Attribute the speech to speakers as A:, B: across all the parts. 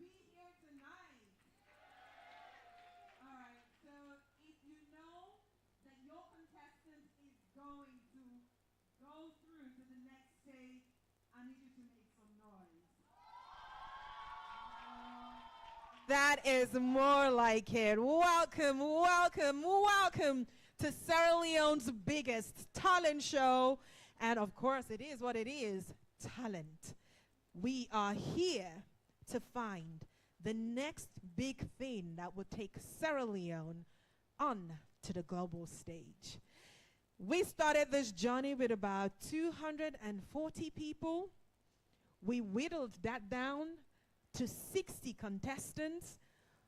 A: be here tonight. All right, so if you know that your contestant is going to go through to the next stage, I need you to make some noise. That is more like it. Welcome, welcome, welcome to Sierra Leone's biggest talent show. And of course, it is what it is, talent. We are here to find the next big thing that will take Sierra Leone on to the global stage. We started this journey with about 240 people. We whittled that down to 60 contestants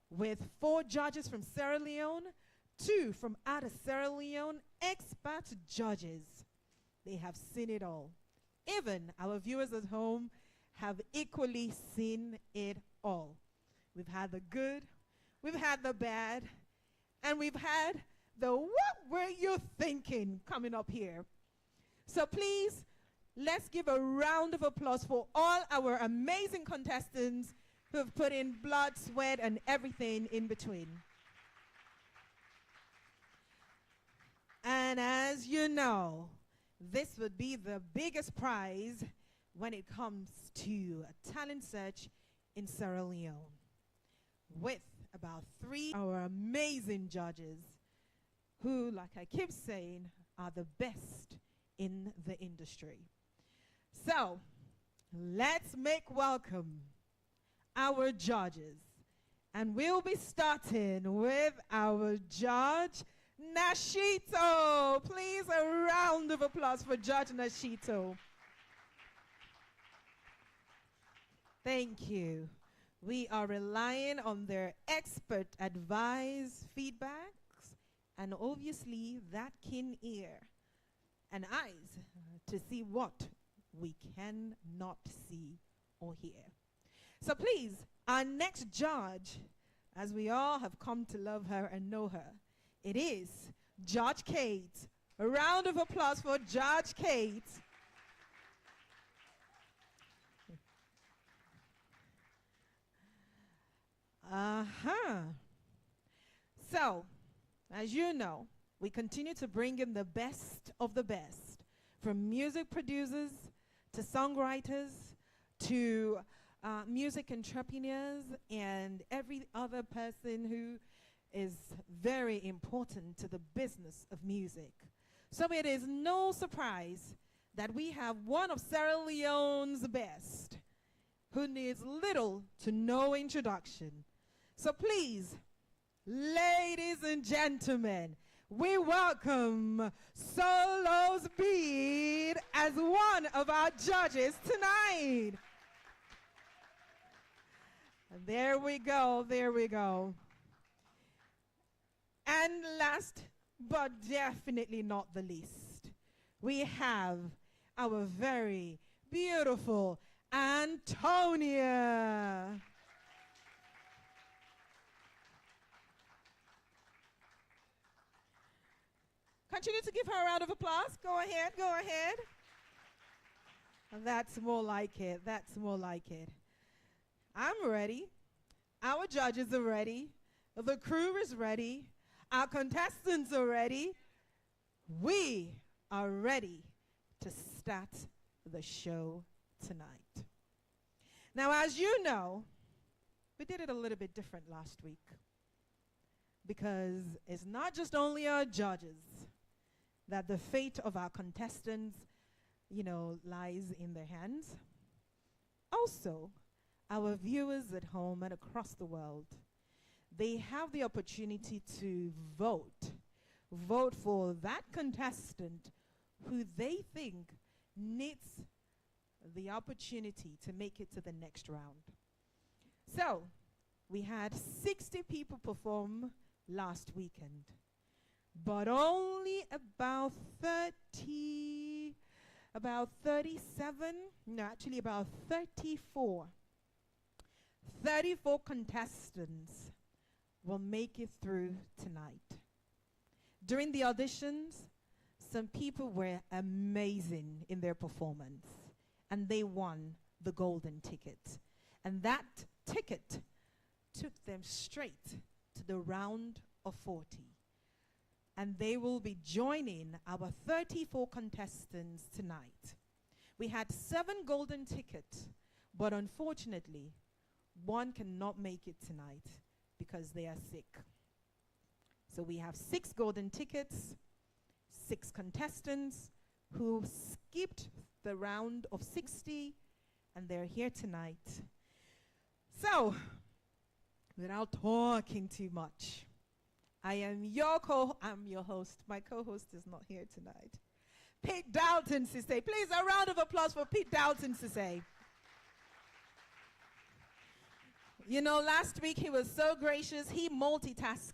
A: with 4 judges from Sierra Leone, 2 from out of Sierra Leone, expert judges. They have seen it all. Even our viewers at home have equally seen it all. We've had the good, we've had the bad, and we've had the what were you thinking coming up here. So please, let's give a round of applause for all our amazing contestants who have put in blood, sweat, and everything in between. And as you know, this would be the biggest prize when it comes to a talent search in Sierra Leone. With about 3 our amazing judges who, like I keep saying, are the best in the industry. So, let's make welcome our judges. And we'll be starting with our judge, Nashito. Please, a round of applause for Judge Nashito. Thank you. We are relying on their expert advice, feedbacks, and obviously that keen ear and eyes to see what we cannot see or hear. So please, our next judge, as we all have come to love her and know her, it is Judge Kate. A round of applause for Judge Kate. So, as you know, we continue to bring in the best of the best, from music producers to songwriters to music entrepreneurs and every other person who is very important to the business of music. So it is no surprise that we have one of Sierra Leone's best, who needs little to no introduction. So please, ladies and gentlemen, we welcome Solo's Beat as one of our judges tonight. There we go, there we go. And last but definitely not the least, we have our very beautiful Antonia. Continue to give her a round of applause. Go ahead, go ahead. That's more like it, that's more like it. I'm ready. Our judges are ready. The crew is ready. Our contestants are ready. We are ready to start the show tonight. Now, as you know, we did it a little bit different last week, because it's not just only our judges that the fate of our contestants, lies in their hands. Also, our viewers at home and across the world, they have the opportunity to vote for that contestant who they think needs the opportunity to make it to the next round. So, we had 60 people perform last weekend, but only about 34 contestants will make it through tonight. During the auditions, some people were amazing in their performance, and they won the golden ticket. And that ticket took them straight to the round of 40. And they will be joining our 34 contestants tonight. We had 7 golden tickets, but unfortunately, one cannot make it tonight because they are sick. So we have 6 golden tickets, 6 contestants who skipped the round of 60, and they're here tonight. So, without talking too much, I'm your host. My co-host is not here tonight. Pete Dalton Sise. Please, a round of applause for Pete Dalton Sise. You know, last week he was so gracious. He multitasked.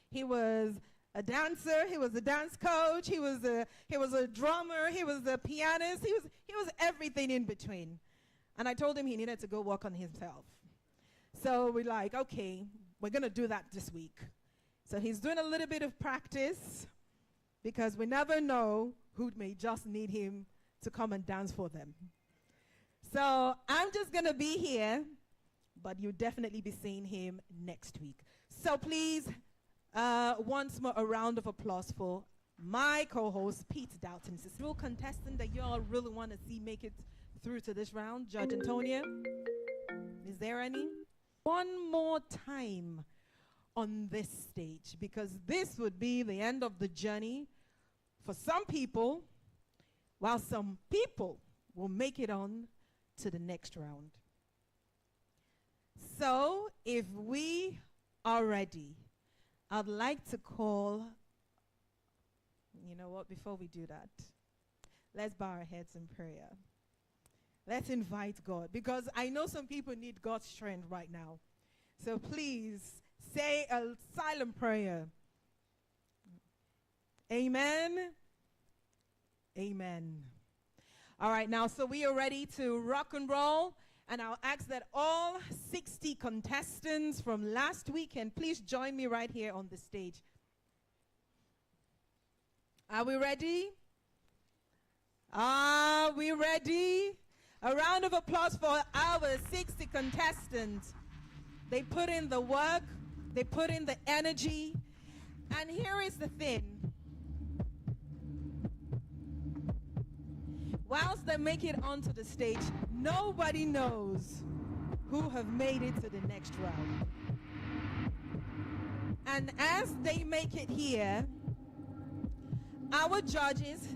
A: He was a dancer. He was a dance coach. He was a drummer. He was a pianist. He was everything in between. And I told him he needed to go work on himself. So we're like, okay, we're going to do that this week. So he's doing a little bit of practice because we never know who may just need him to come and dance for them. So I'm just going to be here, but you'll definitely be seeing him next week. So please, once more, a round of applause for my co-host, Pete Dalton. This is a real contestant that you all really want to see make it through to this round. Judge Antonia, is there any? One more time on this stage, because this would be the end of the journey for some people, while some people will make it on to the next round. So if we are ready, I'd like to call, you know what, before we do that, let's bow our heads in prayer. Let's invite God, because I know some people need God's strength right now. So please say a silent prayer. Amen. Amen. All right, now, so we are ready to rock and roll. And I'll ask that all 60 contestants from last weekend, please join me right here on the stage. Are we ready? Are we ready? A round of applause for our 60 contestants. They put in the work, they put in the energy. And here is the thing. Whilst they make it onto the stage, nobody knows who have made it to the next round. And as they make it here, our judges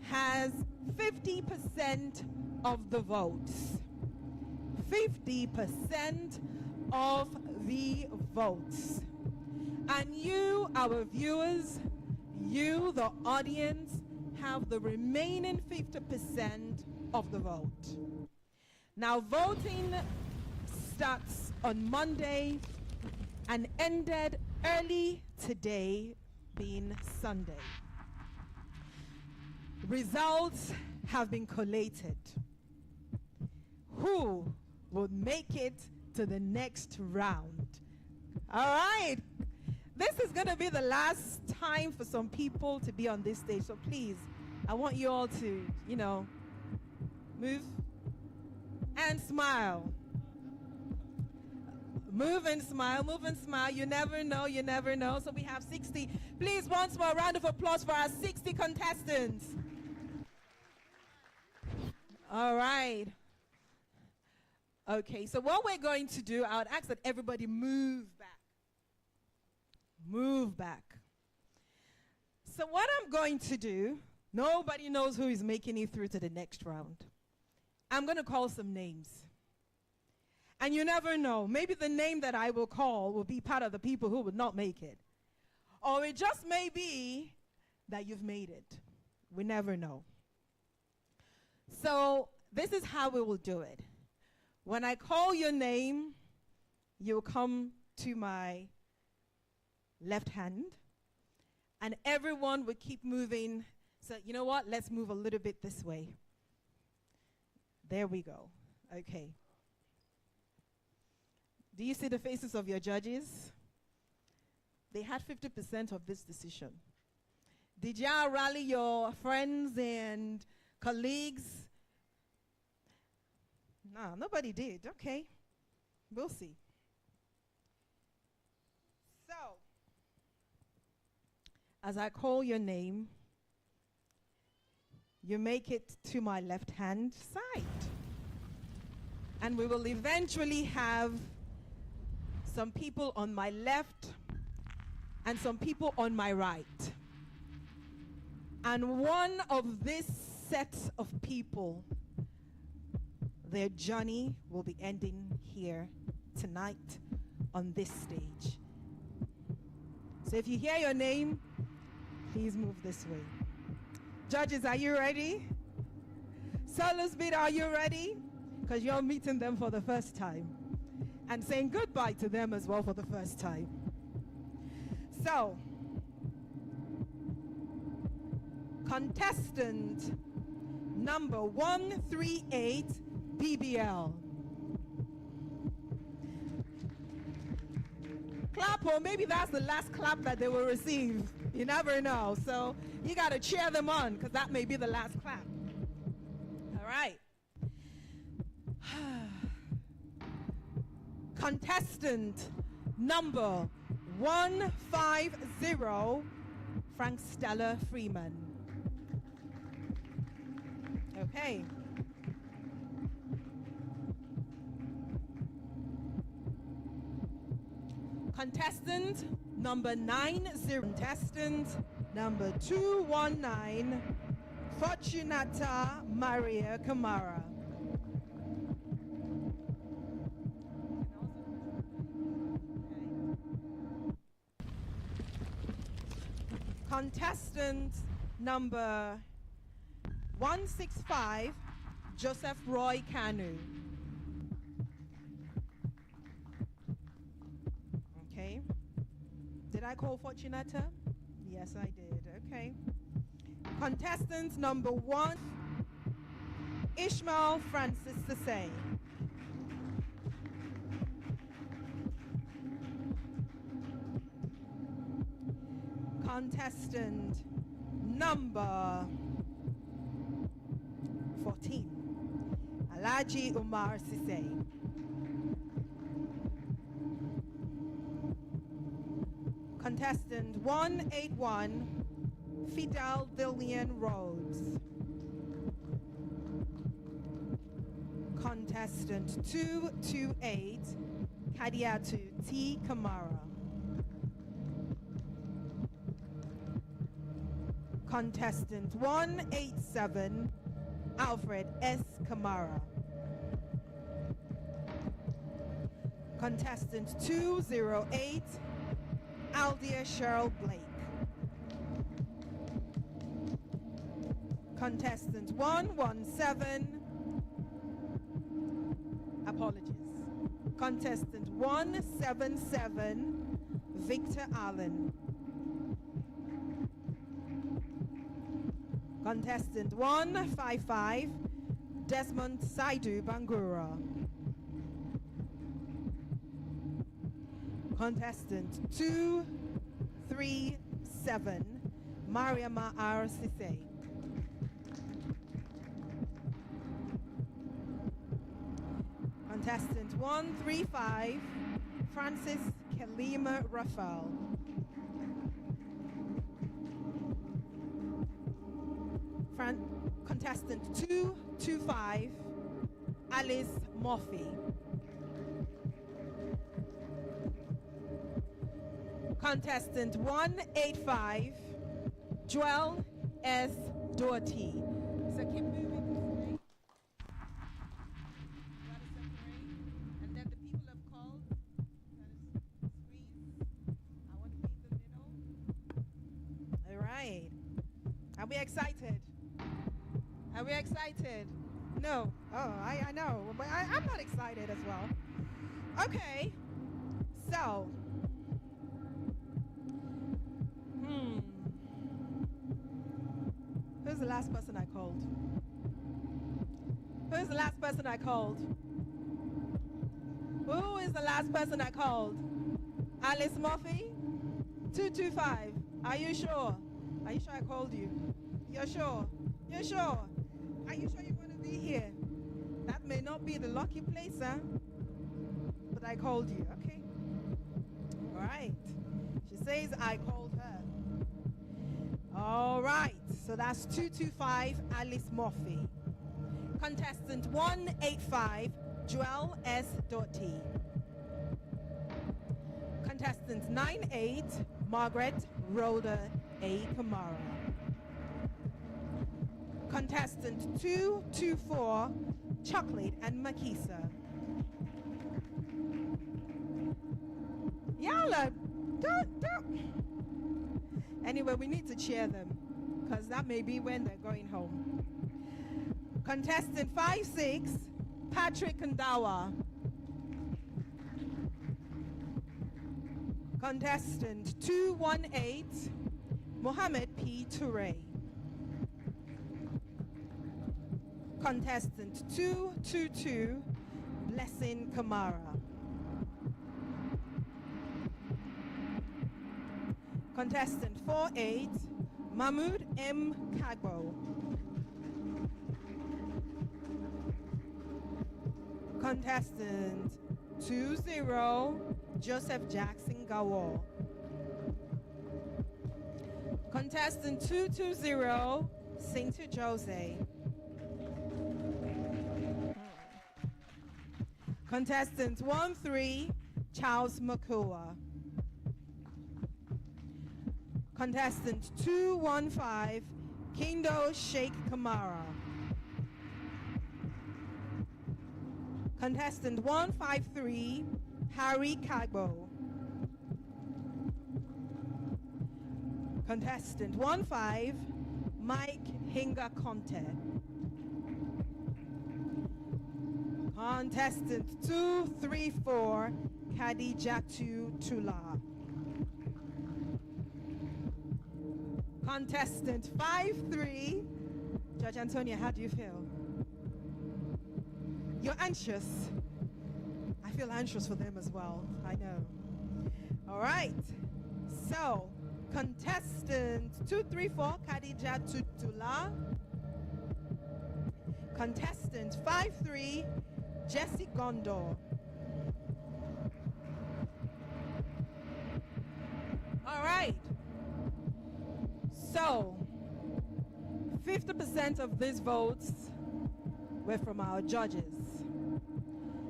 A: has 50% of the votes. 50% of the votes. And you, our viewers, you, the audience, have the remaining 50% of the vote. Now, voting starts on Monday and ended early today, being Sunday. Results have been collated. Who will make it to the next round? All right. This is going to be the last time for some people to be on this stage. So please, I want you all to, move and smile. Move and smile, move and smile. You never know, you never know. So we have 60. Please, once more, a round of applause for our 60 contestants. All right. Okay, so what we're going to do, I would ask that everybody move back. Move back. So what I'm going to do, nobody knows who is making it through to the next round. I'm going to call some names. And you never know. Maybe the name that I will call will be part of the people who would not make it. Or it just may be that you've made it. We never know. So this is how we will do it. When I call your name, you'll come to my left hand, and everyone will keep moving. So you know what? Let's move a little bit this way. There we go. Okay. Do you see the faces of your judges? They had 50% of this decision. Did y'all rally your friends and colleagues? No, nobody did. Okay. We'll see. So, as I call your name, you make it to my left-hand side. And we will eventually have some people on my left and some people on my right. And one of this set of people, their journey will be ending here tonight on this stage. So if you hear your name, please move this way. Judges, are you ready? Solos Beat, are you ready? Because you're meeting them for the first time and saying goodbye to them as well for the first time. So, contestant number 138, BBL. Clap, or maybe that's the last clap that they will receive. You never know. So you got to cheer them on because that may be the last clap. All right. Contestant number 150, Frank Stella Freeman. Okay. Contestant number 90. Contestant number 219, Fortunata Maria Camara. Contestant number 165, Joseph Roy Kanu. Okay. Did I call Fortunata? Yes, I did. Okay. Contestant number 1, Ishmael Francis Sase. Contestant number 14, Alhaji Umar Sise. Contestant 181, Fidel Dillian Rhodes. Contestant 228, Kadiatu T. Kamara. Contestant 187, Alfred S. Kamara. Contestant 208, Aldia Cheryl Blake. Contestant 117, apologies. Contestant 177, Victor Allen. Contestant 155, Desmond Saidu Bangura. Contestant 237, Mariama R. Sise. Contestant 135, Francis Kalima Raphael. Contestant 225, Alice Murphy. Contestant 185, Joel S. Doherty. So keep moving this way. Gotta separate. And then the people have called. Squeeze. I want to be in the middle. All right. Are we excited? Are we excited? No. Oh, I know. But I'm not excited as well. Okay. So. Who's the last person I called? Who's the last person I called? Who is the last person I called? Alice Murphy? 225. Are you sure? Are you sure I called you? You're sure? You're sure? Are you sure you want to be here? That may not be the lucky place, huh? But I called you, okay? All right. She says I called her. All right. So that's 225 Alice Murphy. Contestant 185 Joel S. Doty. Contestant 98 Margaret Rhoda A. Kamara. Contestant 224 Chocolate and Makisa. Yalla, don't. Anyway, we need to cheer them because that may be when they're going home. Contestant 56 Patrick Kandawa. Contestant 218 Mohammed P. Toure. Contestant 222 Blessing Kamara. Contestant 48 Mahmoud M. Kagbo. Contestant 20 Joseph Jackson Gawo. Contestant 220 Saint Jose. Contestant 13 Charles Makua. Contestant 215 Kindo Sheikh Kamara. Contestant 153 Harry Kagbo. Contestant 15 Mike Hinga Conte. Contestant 234 Khadijatu Tula. Contestant 53 Judge Antonia, how do you feel? You're anxious. I feel anxious for them as well. I know. All right. So, contestant 234 Khadija Tutula. Contestant 53 Jesse Gondor. All right. So, 50% of these votes were from our judges.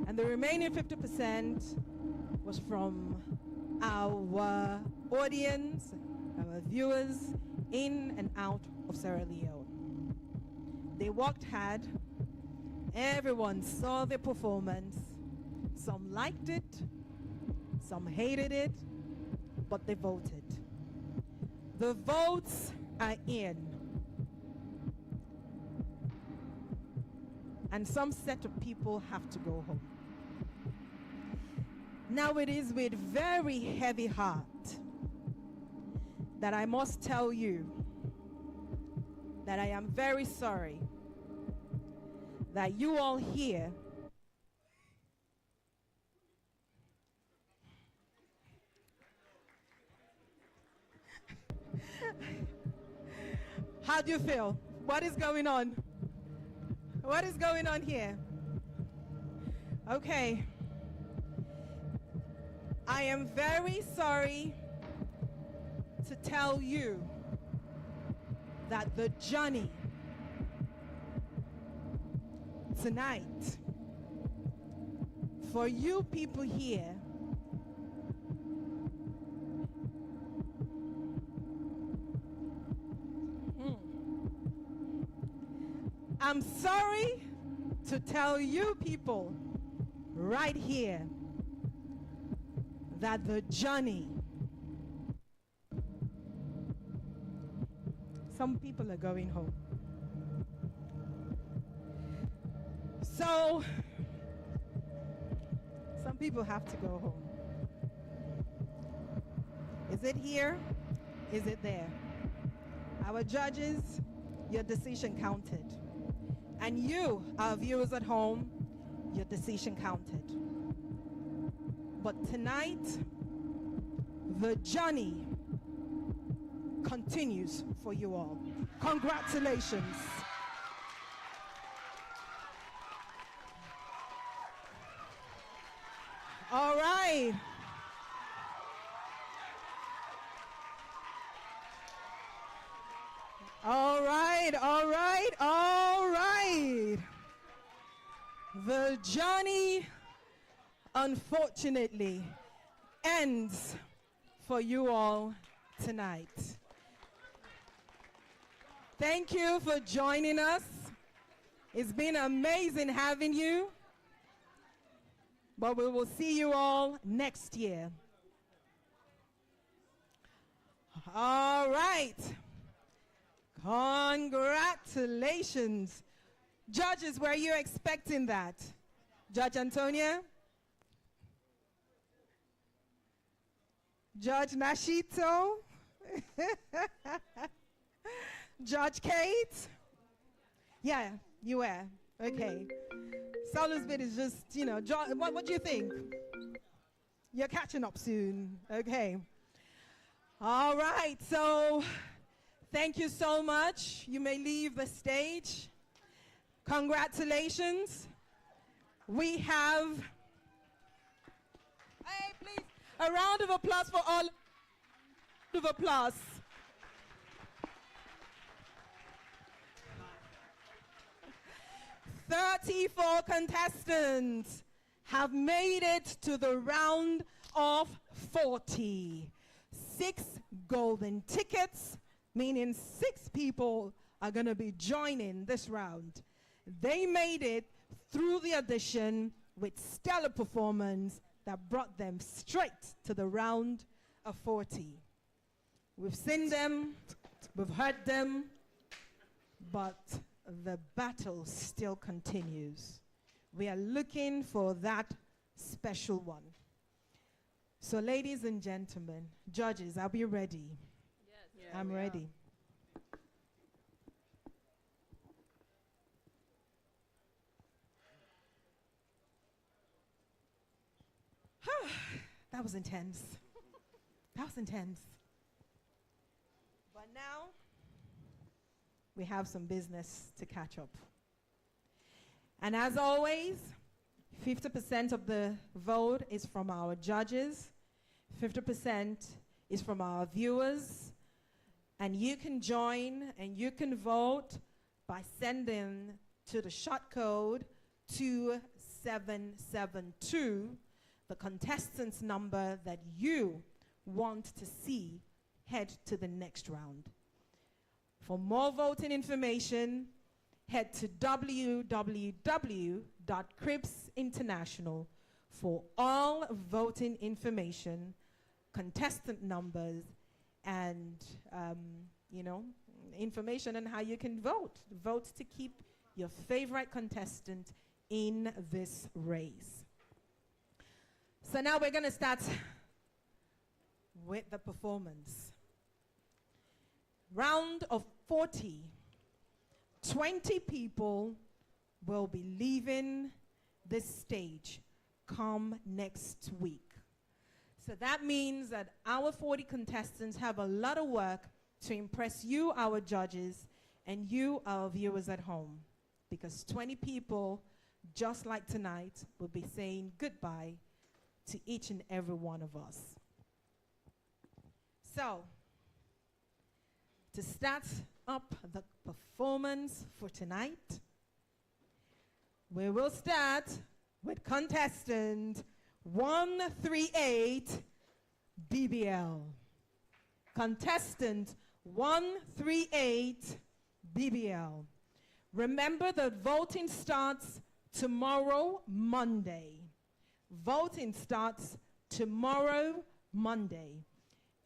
A: And the remaining 50% was from our audience, our viewers in and out of Sierra Leone. They worked hard. Everyone saw the performance. Some liked it, some hated it, but they voted. The votes are in. And some set of people have to go home. Now it is with very heavy heart that I must tell you that I am very sorry that you all here How do you feel? What is going on? What is going on here? Okay. I am very sorry to tell you that the journey tonight for you people here I'm sorry to tell you people right here that the journey, some people are going home. So, some people have to go home. Is it here? Is it there? Our judges, your decision counted. And you, our viewers at home, your decision counted. But tonight, the journey continues for you all. Congratulations. All The journey, unfortunately, ends for you all tonight. Thank you for joining us. It's been amazing having you. But we will see you all next year. All right. Congratulations. Judges, were you expecting that? Judge Antonia? Judge Nashito? Judge Kate? Yeah, you were. Okay. Saul's bit is just, you know, what do you think? You're catching up soon. Okay. All right. So thank you so much. You may leave the stage. Congratulations. We have, hey, please, a round of applause for all of applause. "34 contestants have made it to the round of 40. 6 golden tickets, meaning 6 people are going to be joining this round. They made it through the audition with stellar performance that brought them straight to the round of 40. We've seen them, we've heard them, but the battle still continues. We are looking for that special one. So ladies and gentlemen, judges, are we ready?
B: Yes.
C: Yeah,
A: I'm ready. That was intense. That was intense. But now, we have some business to catch up. And as always, 50% of the vote is from our judges, 50% is from our viewers, and you can join and you can vote by sending to the short code 2772 the contestant's number that you want to see head to the next round. For more voting information, head to www.cribs International for all voting information, contestant numbers, and information on how you can vote. Vote to keep your favorite contestant in this race. So now we're going to start with the performance. Round of 40. 20 people will be leaving this stage come next week. So that means that our 40 contestants have a lot of work to impress you, our judges, and you, our viewers at home. Because 20 people, just like tonight, will be saying goodbye to each and every one of us. So, to start up the performance for tonight, we will start with contestant 138 BBL. Contestant 138 BBL. Remember that voting starts tomorrow, Monday. Voting starts tomorrow, Monday.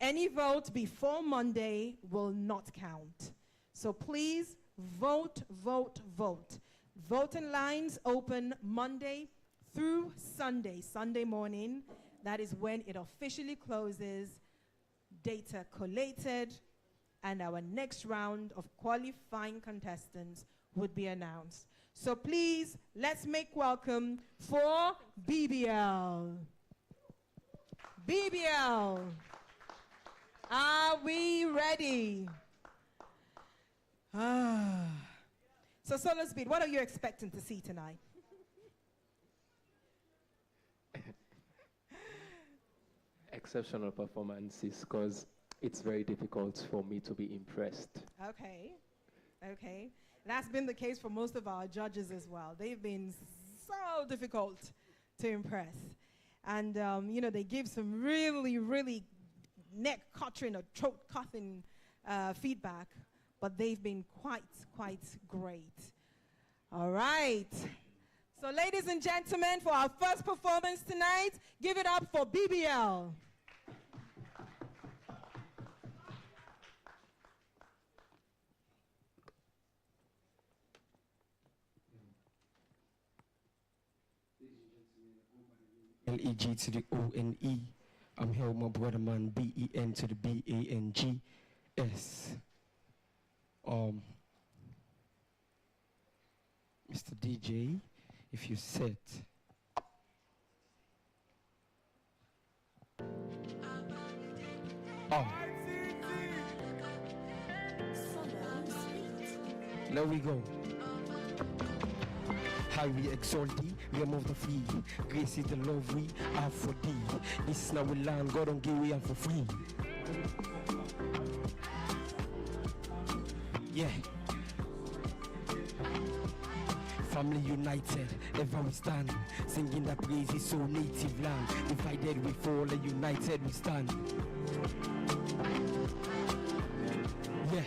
A: Any vote before Monday will not count. So please vote, vote, vote. Voting lines open Monday through Sunday, Sunday morning. That is when it officially closes, data collated, and our next round of qualifying contestants would be announced. So please, let's make welcome for BBL. BBL. Are we ready? So Solo Speed, what are you expecting to see tonight?
C: Exceptional performances, because it's very difficult for me to be impressed.
A: Okay, okay. That's been the case for most of our judges as well. They've been so difficult to impress. And, you know, they give some really, really neck-cutting or throat-cutting feedback, but they've been quite great. All right. So, ladies and gentlemen, for our first performance tonight, give it up for BBL.
B: L-E-G to the O-N-E. I'm here with my brother man, B-E-N to the B-A-N-G-S. Mr. DJ, if you're set. There we go. High we exalt thee, remove the fee. Grace is the love we have for thee. This is now we land, God don't give we and for free. Yeah. Family united, ever we stand. Singing the praises so native land. Divided we fall and united we stand. Yeah.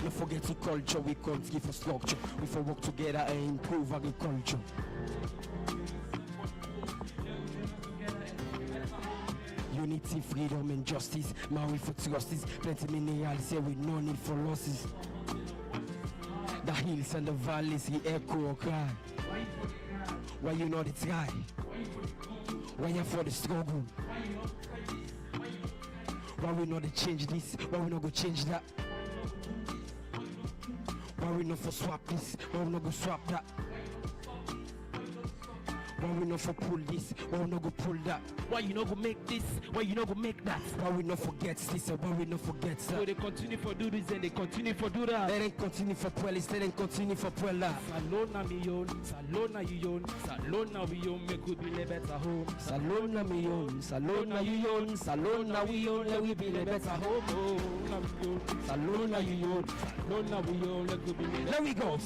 B: Don't forget the culture, we can't give a structure. We for work together and improve agriculture. Unity, freedom and justice. Man we for trustees. Plenty minerals say we no need for losses. The hills and the valleys, he echo or cry. Why you know the try? Why you for the struggle? Why we not to change this? Why we not go change that? Why we not for swap this? Why we not go swap that? Why we not for pull this? Why we not go pull that? Why you not go make this? Why you not go make that? Why we not forget this and why we not forget that?
D: So they continue for do this and they continue for do that.
B: Let them continue for Puelis, let them continue for Puella.
D: Salona mi yon, Salona you yon, Salona we yon, make we build a better home.
B: Salona mi yon, Salona you yon, Salona we yon, let we build a better home. Salona you yon,
D: Salona we yon, let we build a better home.
B: There we go.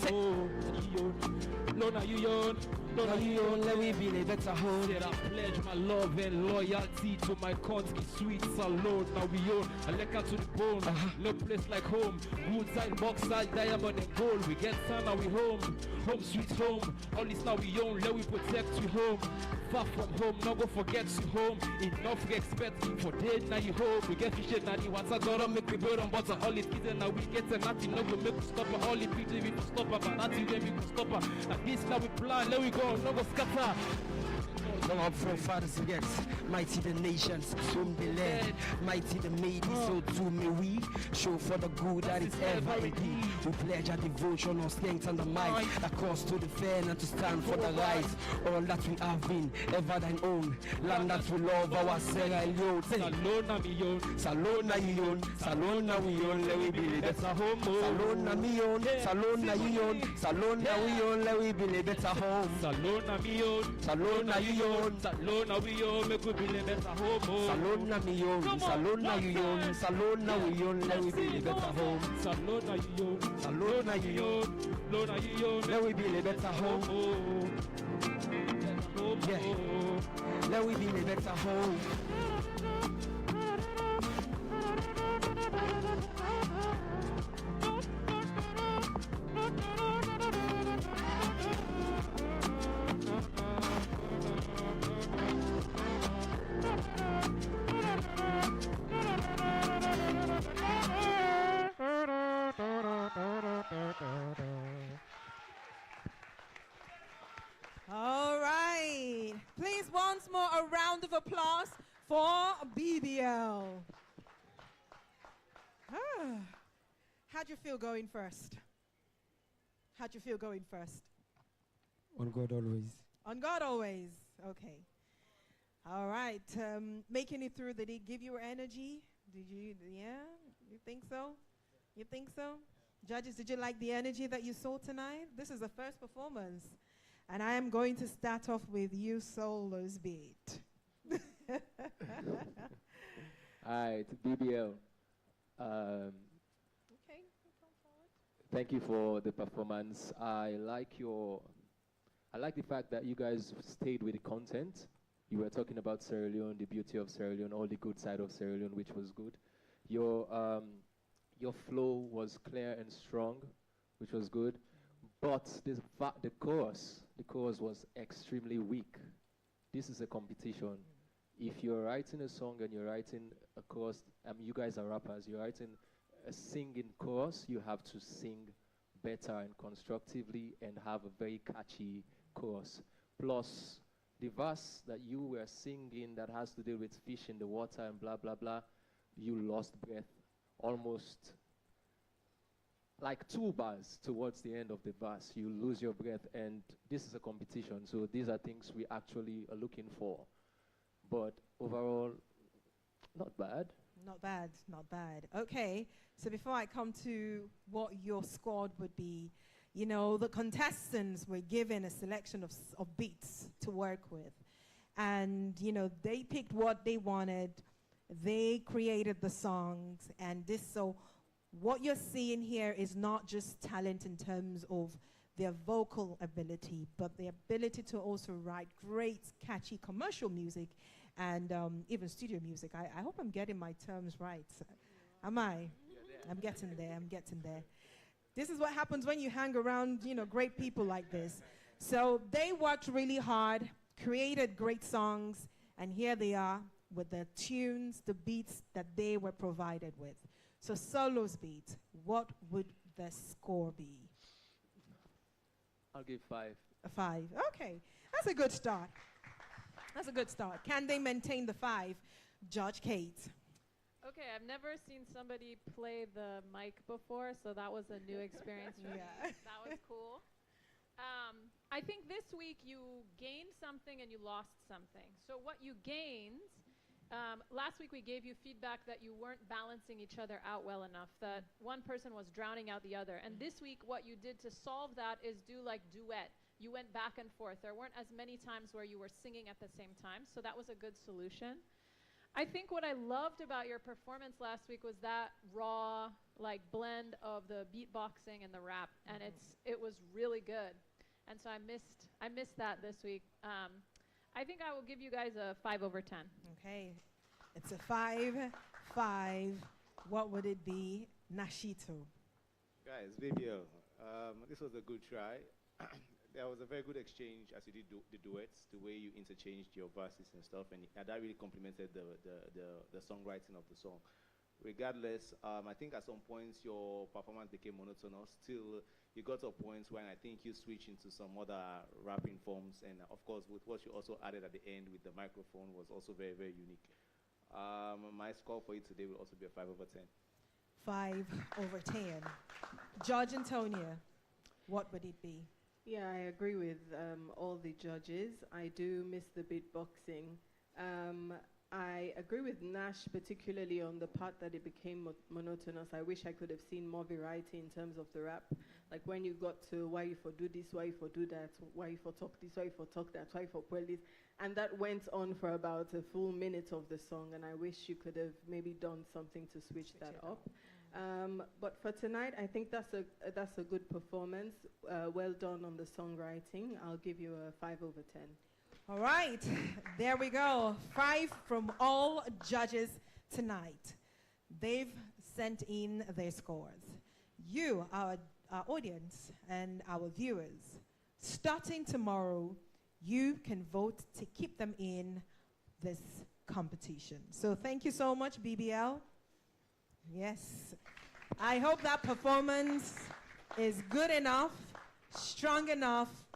D: Lona you yon, Lona you yon,
B: let we build a better home.
D: Said I pledge my love and loyalty to my country, sweet Salona we yon. I like her to the bone, no place like home. Woodside, bauxite, diamond and gold. We get sun now we home, home sweet home. All this now we own, let we protect you home. Far from home, no go forget you home. Enough we expect for day now you home. We get fish now the water gonna make we build on butter. All it kids now we get a nothing, no go make we stop her. All it PJ we stop her, but nothing then we stop her. And this now we plan, let we go, no go scatter.
B: Long our forefathers get mighty the nations, soon be led. Mighty the maiden, so too may we show for the good that is ever indeed. We pledge our devotion on strength and the might, that cause to defend and to stand for the right. All that we have been, ever thine own. Land that we love, our Sarah Leone.
D: Salona mi yon,
B: Salona you yon, Salona we yon, let we build a better home. Salona mi yon, Salona you yon, Salona we yon, let we build a better home.
D: Salona mi yon,
B: Salona you yon.
D: Salona we yon, make we build a better home.
B: Salona mi yon, Salona you yon, Salona we yon, let we build a better home.
D: Salona you yon,
B: Salona you yon,
D: Salona you yon,
B: let we build a better home. Yeah, let we build a better home.
A: All right. Please, once more, a round of applause for BBL. How'd you feel going first? How'd you feel going first?
B: On God always.
A: On God always. Okay. All right. Making it through, did it give you energy? Did you, yeah? You think so? You think so? Judges, did you like the energy that you saw tonight? This is the first performance. And I am going to start off with you, Soulless Beat.
C: Alright, BBL.
A: Okay, come forward.
C: Thank you for the performance. I like the fact that you guys stayed with the content. You were talking about Sierra Leone, the beauty of Sierra Leone, all the good side of Sierra Leone, which was good. Your flow was clear and strong, which was good. But the chorus was extremely weak. This is a competition. If you're writing a song and you're writing a chorus, you guys are rappers, you're writing a singing chorus, you have to sing better and constructively and have a very catchy chorus. Plus, the verse that you were singing that has to do with fish in the water and blah, blah, blah, you lost breath almost like 2 bars towards the end of the verse. You lose your breath, and this is a competition, so these are things we actually are looking for. But overall, not bad.
A: Not bad, not bad. Okay, so before I come to what your squad would be, you know, the contestants were given a selection of beats to work with. And, you know, they picked what they wanted. They created the songs. And so what you're seeing here is not just talent in terms of their vocal ability, but the ability to also write great, catchy commercial music and even studio music. I hope I'm getting my terms right. Am I? I'm getting there. This is what happens when you hang around, you know, great people like this. So they worked really hard, created great songs, and here they are with the tunes, the beats that they were provided with. So Solo's beat, what would the score be?
C: I'll give 5.
A: A 5. Okay, that's a good start. Can they maintain the 5? Judge Kate.
E: Okay, I've never seen somebody play the mic before, so that was a new experience for me. That was cool. I think this week you gained something and you lost something. So what you gained, last week we gave you feedback that you weren't balancing each other out well enough, that one person was drowning out the other. And this week what you did to solve that is do like duet. You went back and forth. There weren't as many times where you were singing at the same time, so that was a good solution. I think what I loved about your performance last week was that raw, like, blend of the beatboxing and the rap, and it was really good. And so I missed that this week. I think I will give you guys a 5/10.
A: Okay, it's a 5. What would it be? Nashito.
F: Guys, BBL, this was a good try. There was a very good exchange as you did the duets, the way you interchanged your verses and stuff, and that really complemented the songwriting of the song. Regardless, I think at some points your performance became monotonous. Still, you got to a point when I think you switched into some other rapping forms, and of course, with what you also added at the end with the microphone was also very, very unique. My score for you today will also be a 5/10.
A: 5/10. Judge Antonia, what would it be?
G: Yeah, I agree with all the judges. I do miss the beatboxing. I agree with Nash, particularly on the part that it became monotonous. I wish I could have seen more variety in terms of the rap. Like when you got to why you for do this, why you for do that, why you for talk this, why you for talk that, why you for play this. And that went on for about a full minute of the song, and I wish you could have maybe done something to switch that up. But for tonight, I think that's a good performance. Well done on the songwriting. I'll give you a 5/10.
A: All right, there we go. 5 from all judges tonight. They've sent in their scores. You, our audience and our viewers, starting tomorrow, you can vote to keep them in this competition. So thank you so much, BBL. Yes. I hope that performance is good enough, strong enough,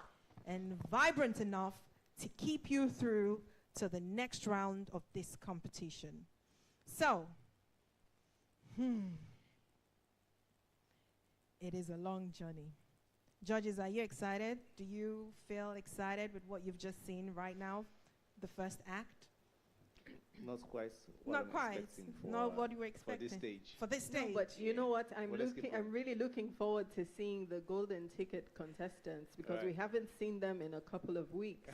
A: and vibrant enough to keep you through to the next round of this competition. So, it is a long journey. Judges, are you excited? Do you feel excited with what you've just seen right now, the first act?
F: Not quite.
A: Not quite. Not what you were expecting.
F: For this stage.
A: For this stage.
G: No, but you know what? I'm
F: Well, let's keep
G: I'm really looking forward to seeing the golden ticket contestants because we
F: Right.
G: haven't seen them in a couple of weeks.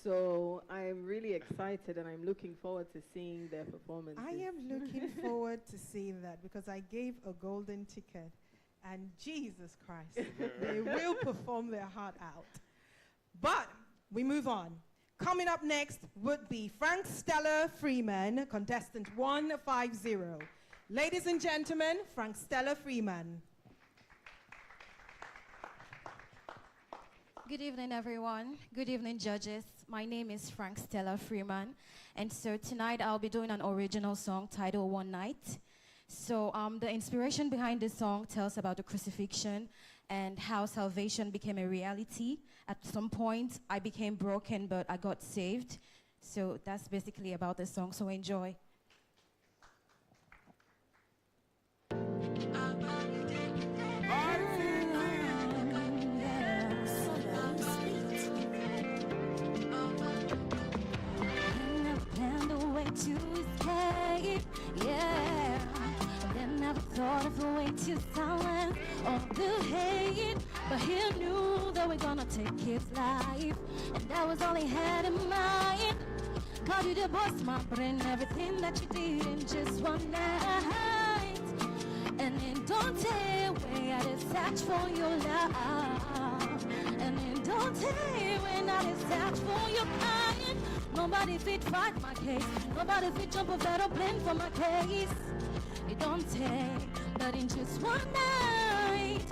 G: So I'm really excited and I'm looking forward to seeing their performances.
A: I am looking forward to seeing that because I gave a golden ticket And Jesus Christ, they will perform their heart out. But we move on. Coming up next would be Frank Stella Freeman, contestant 150. Ladies and gentlemen, Frank Stella Freeman.
H: Good evening, everyone. Good evening, judges. My name is Frank Stella Freeman. And so tonight I'll be doing an original song titled One Night. So the inspiration behind this song tells about the crucifixion and how salvation became a reality. At some point, I became broken, but I got saved. So that's basically about the song, so enjoy.
I: To escape, yeah. Then never thought of a way to silence all the hate. But he knew that we're gonna take his life, and that was all he had in mind. Called you to bust my brain, everything that you did in just one night. And then don't tell where I just search for your love. And then don't tell when I just search for your kind. Nobody fit fight my case. Nobody fit jump a better plan for my case. It don't take, but in just one night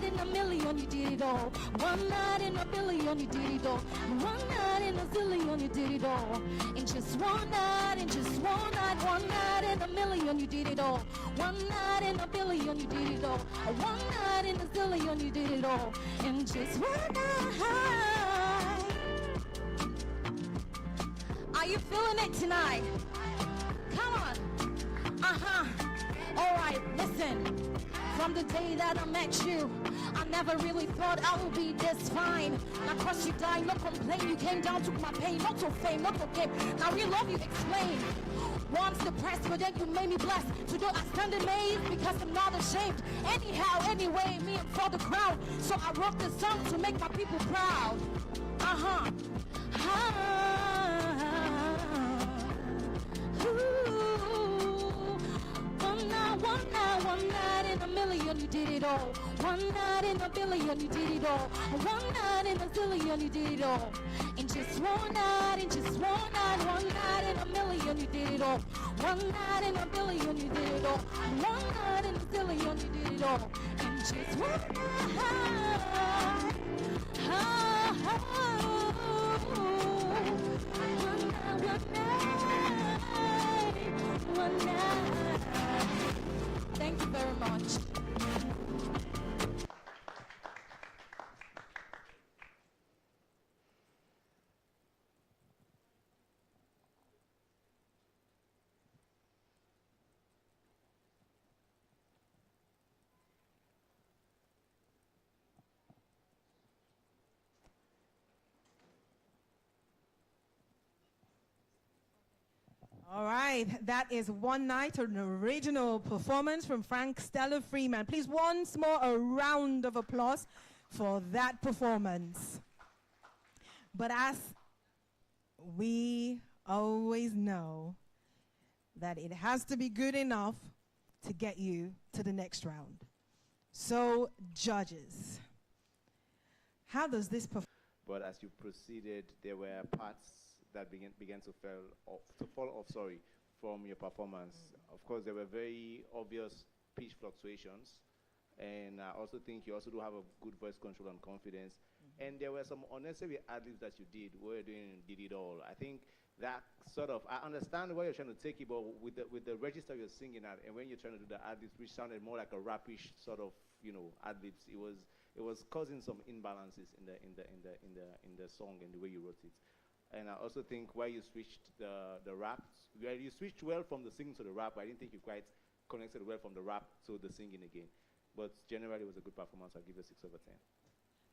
I: in a million, you did it all. One night in a billion, you did it all. One night in a zillion, you did it all. In just one night in a million, you did it all. One night in a billion, you did it all. One night in a zillion, you did it all. In just one night. Are you feeling it tonight? Come on. All right, listen. From the day that I met you, I never really thought I would be this fine. Now cause you died, no complaint. You came down, took my pain, not to fame, not to game. Now real love you explain. Once depressed, but then you made me blessed. Today I stand amazed because I'm not ashamed. Anyhow, anyway, me and for the crowd. So I wrote this song to make my people proud. One night in a million, you did it all. One night in a billion, you did it all. One night in a zillion, you did it all. In just one night, one night in a million, you did it all. One night in a billion, you did it all. One night in a zillion, you did it all. In just one night. One night. Thank you very much.
A: All right, that is One Night, an original performance from Frank Stella Freeman. Please, once more, a round of applause for that performance. But as we always know, that it has to be good enough to get you to the next round. So, judges, how does this perform?
F: But as you proceeded, there were parts that began to fall off from your performance. Of course, there were very obvious pitch fluctuations, and I also think you also do have a good voice control and confidence. And there were some unnecessary ad-libs that you did where you did it all. I think that sort of, I understand why you're trying to take it, but with the register you're singing at, and when you're trying to do the ad-libs, which sounded more like a rapish sort of, ad-libs, it was causing some imbalances in the song and the way you wrote it. And I also think why you switched the rap, you switched well from the singing to the rap. I didn't think you quite connected well from the rap to the singing again. But generally, it was a good performance. I'll give it a 6 over 10.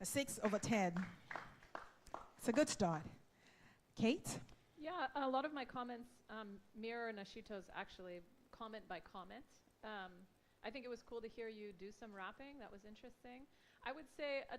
A: A 6 over 10. It's a good start. Kate?
E: Yeah, a lot of my comments mirror Nashito's actually comment by comment. I think it was cool to hear you do some rapping. That was interesting. I would say a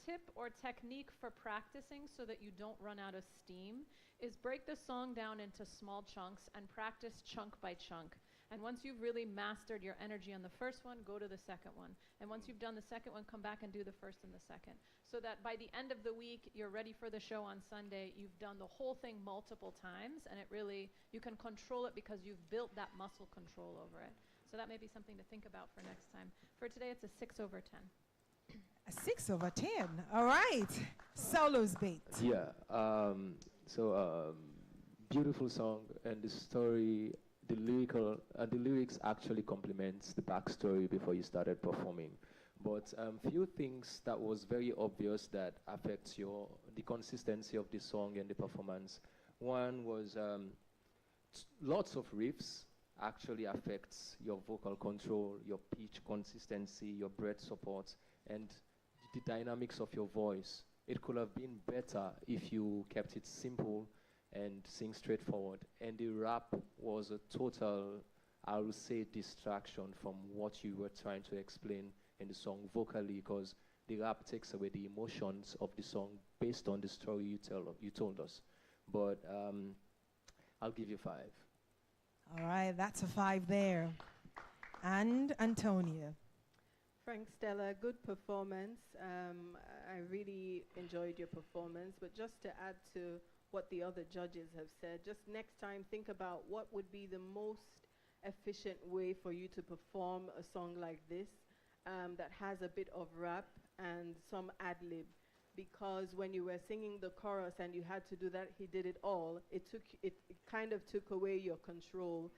E: tip or technique for practicing so that you don't run out of steam is break the song down into small chunks and practice chunk by chunk. And once you've really mastered your energy on the first one, go to the second one. And once you've done the second one, come back and do the first and the second. So that by the end of the week, you're ready for the show on Sunday. You've done the whole thing multiple times, and it really, you can control it because you've built that muscle control over it. So that may be something to think about for next time. For today, it's a 6/10.
A: A 6/10. All right. Solos beat.
C: Yeah. Beautiful song, and the story, the lyrics actually complements the backstory before you started performing. But few things that was very obvious that affects the consistency of the song and the performance. One was lots of riffs actually affects your vocal control, your pitch consistency, your breath support, and the dynamics of your voice. It could have been better if you kept it simple and sing straightforward. And the rap was a total, I would say, distraction from what you were trying to explain in the song vocally, because the rap takes away the emotions of the song based on the story you told us. But I'll give you 5.
A: All right, that's a 5 there. And Antonia.
G: Frank Stella, good performance. I really enjoyed your performance, but just to add to what the other judges have said, just next time think about what would be the most efficient way for you to perform a song like this that has a bit of rap and some ad-lib, because when you were singing the chorus and you had to do that, he did it all. It kind of took away your control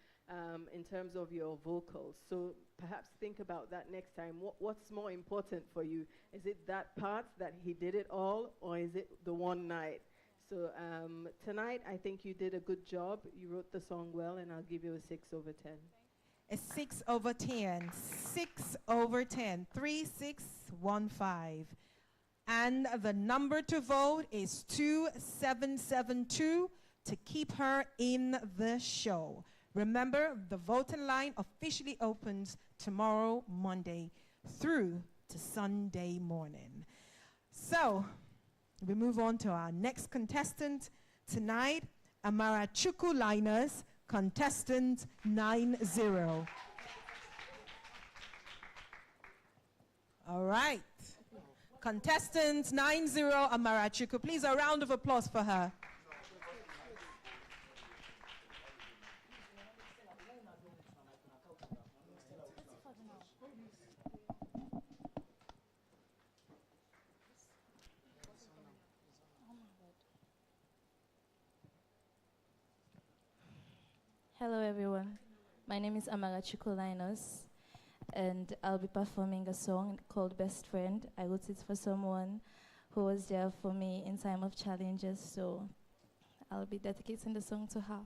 G: in terms of your vocals. So perhaps think about that next time. What's more important for you? Is it that part that he did it all, or is it the one night? So tonight, I think you did a good job. You wrote the song well, and I'll give you a 6/10.
A: A 6/10. 6/10. 3615. And the number to vote is 2772 to keep her in the show. Remember, the voting line officially opens tomorrow, Monday, through to Sunday morning. So, we move on to our next contestant tonight, Amarachuku Liners, contestant 90. All right. Contestant 90, Amarachuku. Please, a round of applause for her.
I: Hello everyone, my name is Amarachuku Linus, and I'll be performing a song called Best Friend. I wrote it for someone who was there for me in time of challenges, so I'll be dedicating the song to her.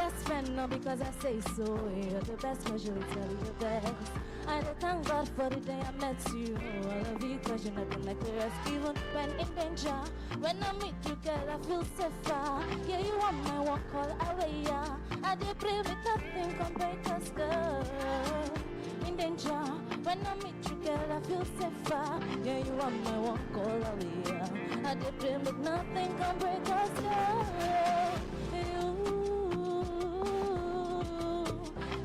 I: best friend, no, because I say so. You're the best, cause you're literally the best. I thank God for the day I met you. I love you cause you're nothing like the rest. Even when in danger, when I meet you, girl, I feel safer. Yeah, you are my one call away, yeah. I did pray with nothing can break us, girl. In danger, when I meet you, girl, I feel safer. Yeah, you are my one call away, yeah. I did pray with nothing can break us, girl.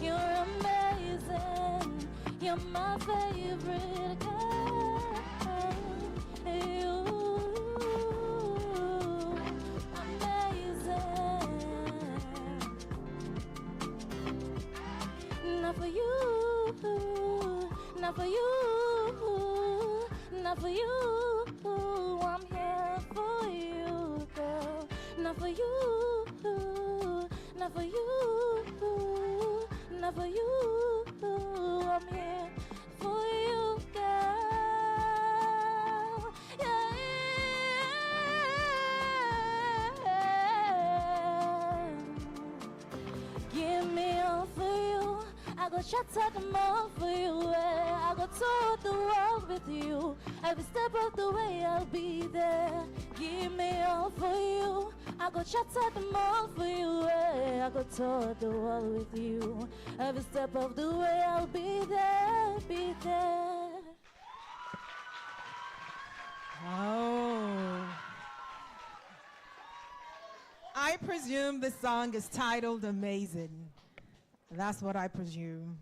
I: You're amazing. You're my favorite girl. You amazing. Not for you, not for you, not for you. I'm here for you, girl. Not for you, not for you, not for you. I'm here for you, girl. Yeah. Give me all for you. I go shatter them all for you. I go tour the world with you. Every step of the way I'll be there. Give me all for you. I go shatter them all for you. I go tour the world with you. Every step of the way I'll be there, be there.
A: Oh. I presume the song is titled Amazing. That's what I presume.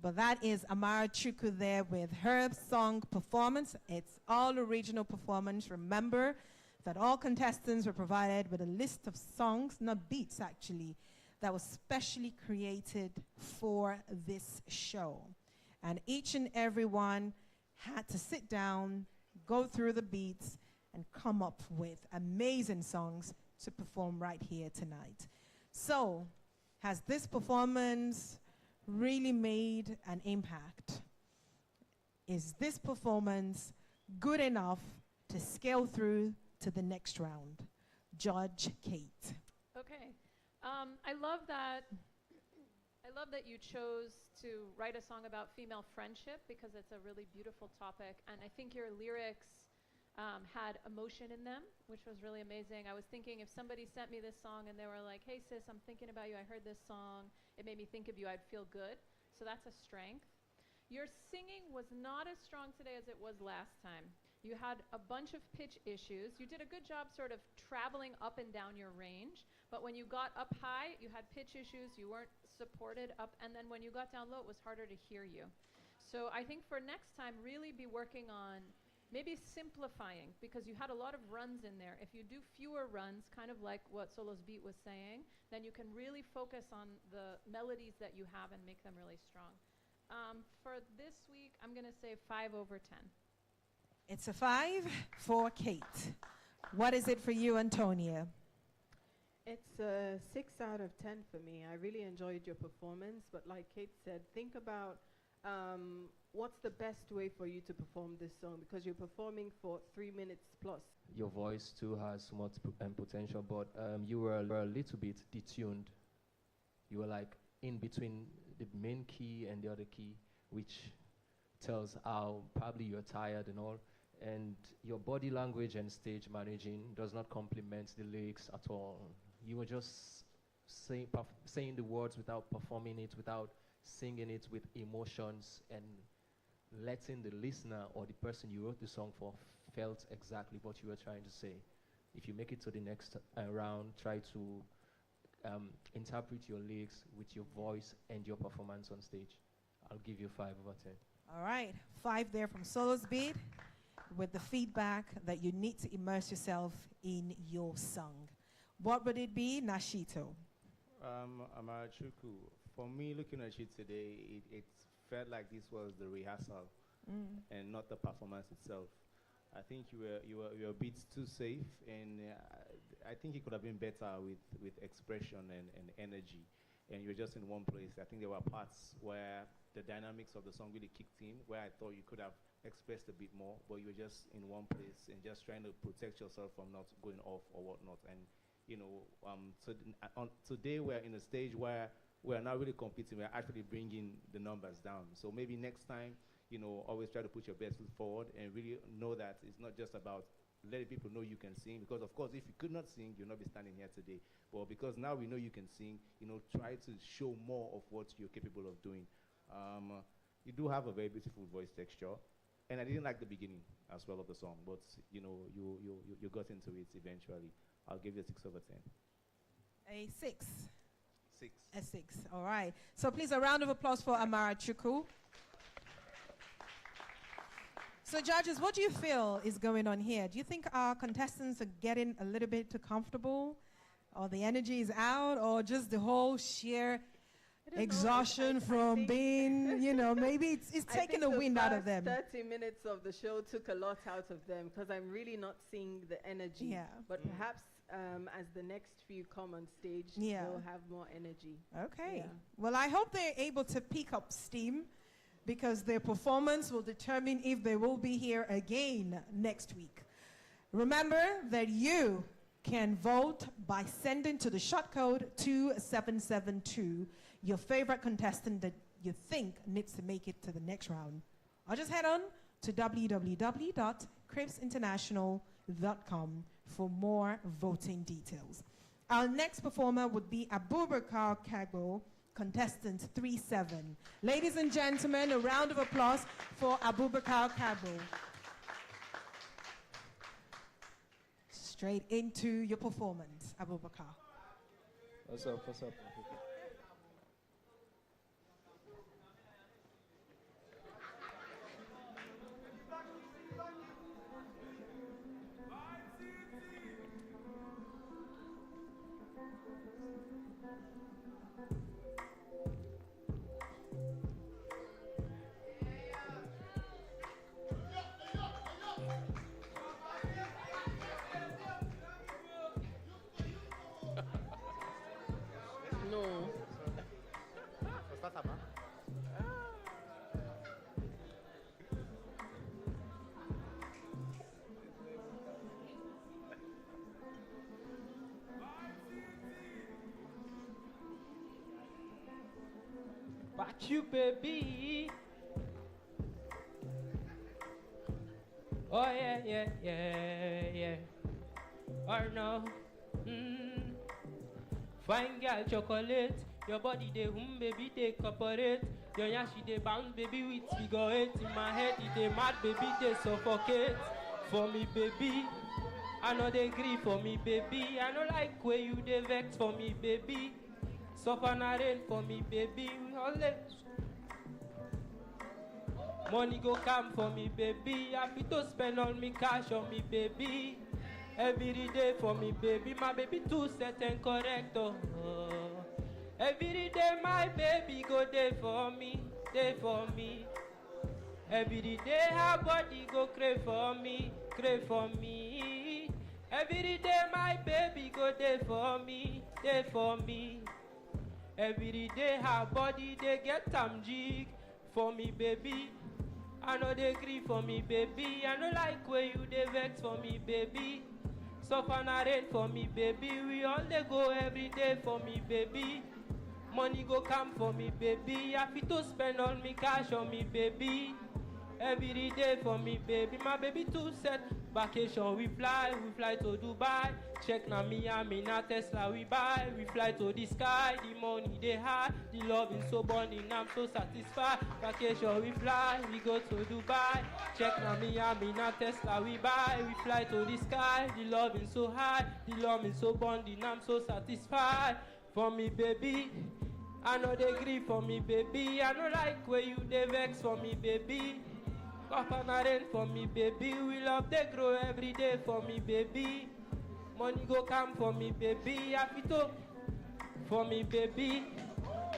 A: But that is Amarachuku there with her song performance. It's all original performance. Remember that all contestants were provided with a list of songs, not beats actually, that was specially created for this show. And each and every one had to sit down, go through the beats, and come up with amazing songs to perform right here tonight. So, has this performance really made an impact? Is this performance good enough to scale through to the next round? Judge Kate.
E: Okay. I love that. I love that you chose to write a song about female friendship because it's a really beautiful topic, and I think your lyrics had emotion in them, which was really amazing. I was thinking if somebody sent me this song and they were like, "Hey sis, I'm thinking about you. I heard this song. It made me think of you." I'd feel good. So that's a strength. Your singing was not as strong today as it was last time. You had a bunch of pitch issues. You did a good job sort of traveling up and down your range, but when you got up high, you had pitch issues. You weren't supported up, and then when you got down low, it was harder to hear you. So I think for next time, really be working on maybe simplifying, because you had a lot of runs in there. If you do fewer runs, kind of like what Solo's beat was saying, then you can really focus on the melodies that you have and make them really strong. For this week, I'm going to say 5 over 10.
A: It's a 5 for Kate. What is it for you, Antonia?
G: It's a 6 out of 10 for me. I really enjoyed your performance, but like Kate said, think about what's the best way for you to perform this song, because you're performing for 3 minutes plus.
C: Your voice too has so much potential, but you were a little bit detuned. You were like in between the main key and the other key, which tells how probably you're tired and all. And your body language and stage managing does not complement the lyrics at all. You were just saying the words without performing it, without singing it with emotions, and letting the listener or the person you wrote the song for felt exactly what you were trying to say. If you make it to the next round, try to interpret your lyrics with your voice and your performance on stage. I'll give you 5 over 10.
A: All right, 5 there from Solo's beat, with the feedback that you need to immerse yourself in your song. What would it be, Nashito?
F: Amarachuku, for me, looking at you today, it felt like this was the rehearsal and not the performance itself. I think you were a bit too safe, and I think it could have been better with expression and energy. And you were just in one place. I think there were parts where the dynamics of the song really kicked in, where I thought you could have expressed a bit more, but you were just in one place and just trying to protect yourself from not going off or whatnot. And Today we're in a stage where we're not really competing. We're actually bringing the numbers down. So maybe next time, always try to put your best foot forward and really know that it's not just about letting people know you can sing. Because of course, if you could not sing, you'll not be standing here today. But because now we know you can sing, try to show more of what you're capable of doing. You do have a very beautiful voice texture. And I didn't like the beginning as well of the song, but you got into it eventually. I'll give you a 6/10.
A: A 6.
F: 6.
A: A 6. All right. So please, a round of applause for Amarachuku. So judges, what do you feel is going on here? Do you think our contestants are getting a little bit too comfortable, or the energy is out, or just the whole sheer exhaustion from being, maybe it's taking the wind out of them?
G: 30 minutes of the show took a lot out of them because I'm really not seeing the energy.
A: Yeah.
G: But perhaps as the next few come on stage, they'll have more energy.
A: Okay.
G: Yeah.
A: Well, I hope they're able to pick up steam, because their performance will determine if they will be here again next week. Remember that you can vote by sending to the short code 2772 your favorite contestant that you think needs to make it to the next round. Or just head on to www.cribsinternational.com for more voting details. Our next performer would be Abubakar Kago, contestant 37. Ladies and gentlemen, a round of applause for Abubakar Kago. Straight into your performance, Abubakar.
C: What's up? What's up?
G: No.
D: Back you, baby. Oh yeah, yeah, yeah, yeah. Or no. Fine girl, chocolate. Your body they baby they corporate. Your yashi they bounce, baby with figure 8. In my head it they mad, baby they suffocate. For me, baby. I know they agree for me, baby. I know like where you they vex for me, baby. Suffer na rain for me, baby. We all money go come for me, baby. Happy to spend all me cash on me, baby. Every day for me, baby. My baby too set and correct, oh. Every day my baby go there for me, there for me. Every day her body go crave for me, crave for me. Every day my baby go there for me, there for me. Every day her body they get jig for me, baby. I know they agree for me, baby. I know like where you they vex for me, baby. Suffer na rain for me, baby. We all they go every day for me, baby. Money go come for me, baby. Happy to spend all me cash on me, baby. Every day for me, baby. My baby too set. Vacation we fly to Dubai. Check na Miami, na Tesla we buy. We fly to the sky, the money they high. The love is so bonding, I'm so satisfied. Vacation we fly, we go to Dubai. Check na Miami, na Tesla we buy. We fly to the sky, the love is so high. The love is so bonding, I'm so satisfied. For me, baby. I know they agree for me, baby. I know like where you they vex for me, baby. Papa na rain for me, baby. We love they grow every day for me, baby. Money go come for me, baby. Happy to for me, baby.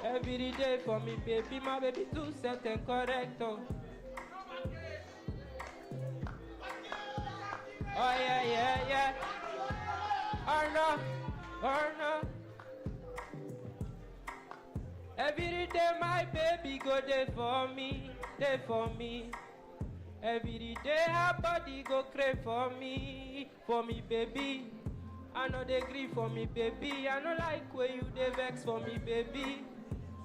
D: Every day for me, baby. My baby too set and correct, oh. Oh yeah, yeah, yeah. Or no, or no. Every day my baby go there for me, there for me. Every day her body go crave for me, baby.
J: I know they grieve for me, baby. I know like where you they vex for me, baby.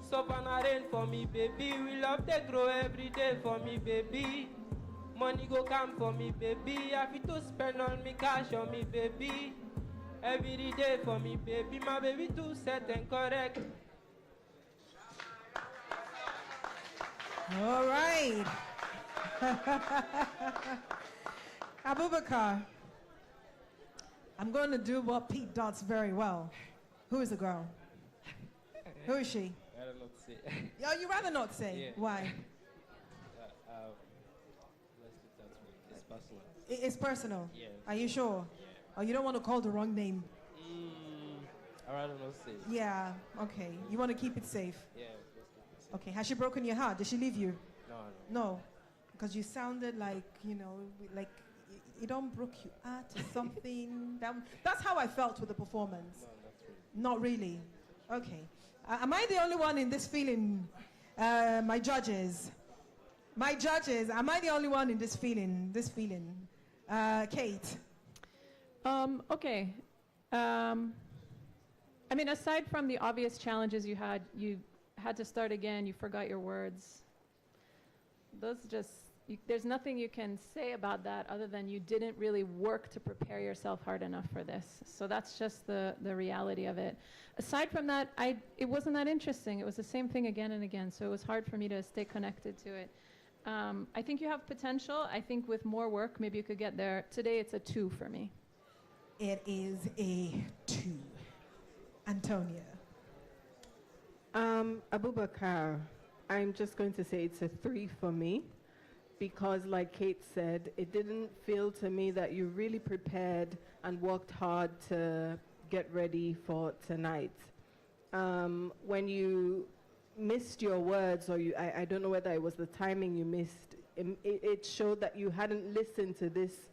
J: Stop and rain for me, baby. We love they grow every day for me, baby. Money go come for me, baby. I fit to spend on me cash on me, baby. Every day for me, baby. My baby too set and correct.
A: All right. Abubakar, I'm going to do what Pete does very well. Who is the girl? Who is she?
J: I don't know what to say.
A: Oh, you rather not say?
J: Yeah.
A: Why?
J: Let's leave that way. It's personal.
A: It's personal?
J: Yeah.
A: Are you sure?
J: Yeah.
A: Oh, you don't want to call the wrong name?
J: I rather not say.
A: Yeah, okay. You want to keep it safe?
J: Yeah, let's keep it safe.
A: Okay, has she broken your heart? Did she leave you?
J: No.
A: No, because you sounded like, you know, like it don't broke you out or something. That's how I felt with the performance.
J: No, not really.
A: Not really? Okay. Am I the only one in this feeling? My judges. My judges, am I the only one in this feeling? Kate?
E: Okay. I mean, aside from the obvious challenges you had to start again, you forgot your words. Those just, there's nothing you can say about that other than you didn't really work to prepare yourself hard enough for this. So that's just the reality of it. Aside from that, it wasn't that interesting. It was the same thing again and again, so it was hard for me to stay connected to it. I think you have potential. I think with more work, maybe you could get there. Today, it's a 2 for me.
A: It is a 2. Antonia?
G: Abubakar, I'm just going to say it's a 3 for me because, like Kate said, it didn't feel to me that you really prepared and worked hard to get ready for tonight. When you missed your words, or I don't know whether it was the timing you missed, it showed that you hadn't listened to this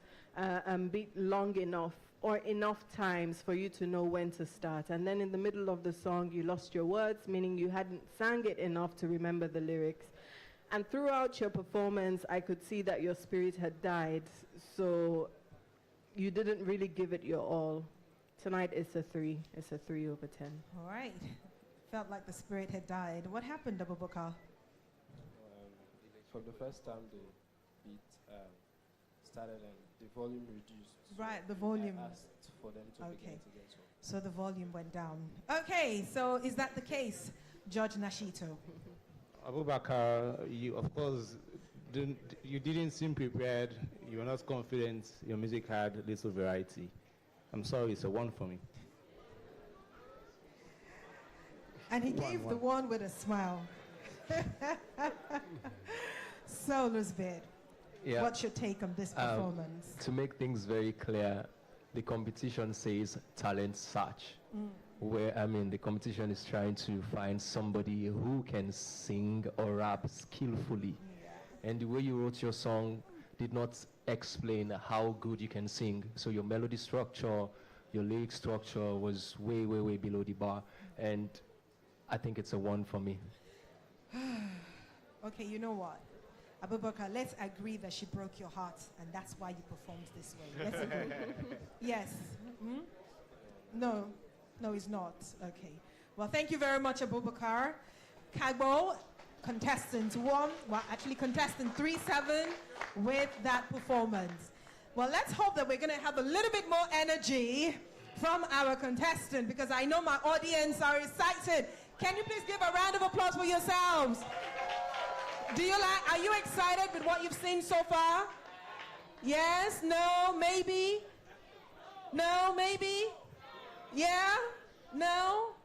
G: beat long enough or enough times for you to know when to start. And then in the middle of the song, you lost your words, meaning you hadn't sang it enough to remember the lyrics. And throughout your performance, I could see that your spirit had died, so you didn't really give it your all. Tonight, it's a 3. It's a 3 over 10.
A: All right. Felt like the spirit had died. What happened, Abubakar?
J: From the first time the beat started and the volume reduced.
A: Right, the volume.
J: I asked for them to begin it again.
A: So the volume went down. Okay, so is that the case, Judge Nashito?
F: Abubakar, you of course you didn't seem prepared. You were not confident. Your music had little variety. I'm sorry, it's a 1 for me.
A: And he gave the 1 with a smile. So, Luzbid, what's your take on this performance?
C: To make things very clear, the competition says talent search. Where, the competition is trying to find somebody who can sing or rap skillfully. Yeah. And the way you wrote your song did not explain how good you can sing. So your melody structure, your lyric structure was way, way, way below the bar. And I think it's a 1 for me.
A: Okay, you know what? Abubakar, let's agree that she broke your heart, and that's why you performed this way. Let's agree. Yes. Hmm? No, it's not. Okay. Well, thank you very much, Abubakar. Kagbo, contestant 3-7 with that performance. Well, let's hope that we're going to have a little bit more energy from our contestant, because I know my audience are excited. Can you please give a round of applause for yourselves? Are you excited with what you've seen so far? Yes? No? Maybe? No? Maybe? Yeah? No?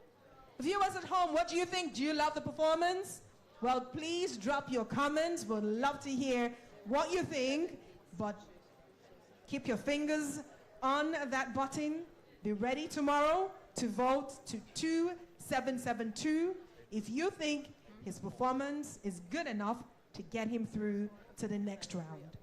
A: Viewers at home, what do you think? Do you love the performance? Well, please drop your comments. We'd love to hear what you think, but keep your fingers on that button. Be ready tomorrow to vote to 2772 if you think his performance is good enough to get him through to the next round.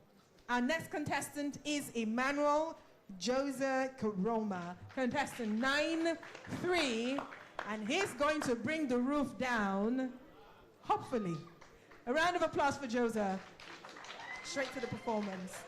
A: Our next contestant is Emmanuel Jose Karoma, contestant 9-3, and he's going to bring the roof down, hopefully. A round of applause for Jose. Straight to the performance.